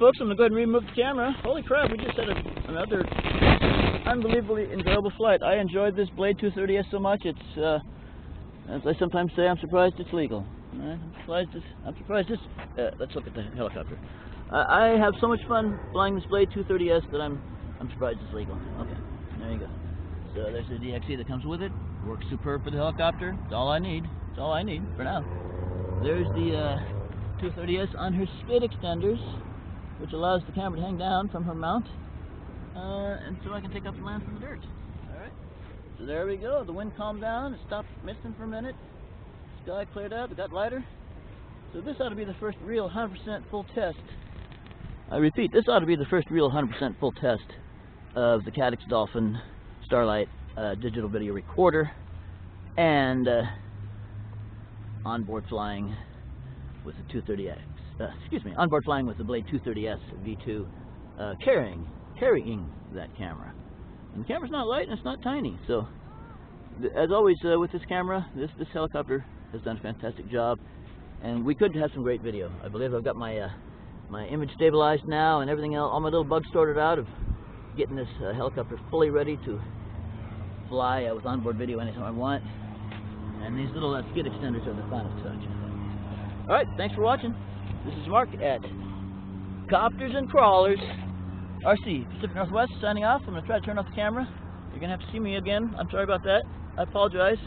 folks, I'm going to go ahead and remove the camera. Holy crap, we just had another unbelievably enjoyable flight. I enjoyed this Blade 230S so much, it's, as I sometimes say, I'm surprised it's legal. I'm surprised it's, let's look at the helicopter. I have so much fun flying this Blade 230S that I'm surprised it's legal. Okay, there you go. So there's the DXE that comes with it. Works superb for the helicopter. It's all I need. It's all I need for now. There's the 230S on her skid extenders, which allows the camera to hang down from her mount, and so I can take off and land from the dirt. Alright, so there we go. The wind calmed down, it stopped misting for a minute, sky cleared out, it got lighter. So this ought to be the first real 100% full test. I repeat, this ought to be the first real 100% full test of the Caddx Dolphin Starlight digital video recorder and onboard flying with the 230X. Onboard flying with the Blade 230S V2, carrying that camera. And the camera's not light and it's not tiny. So, as always with this camera, this helicopter has done a fantastic job, and we could have some great video. I believe I've got my my image stabilized now and everything else. All my little bugs sorted out of getting this helicopter fully ready to fly with onboard video anytime I want. And these little skid extenders are the final touch. Alright, thanks for watching. This is Mark at Copters and Crawlers, RC, Pacific Northwest, signing off. I'm going to try to turn off the camera. You're going to have to see me again. I'm sorry about that. I apologize.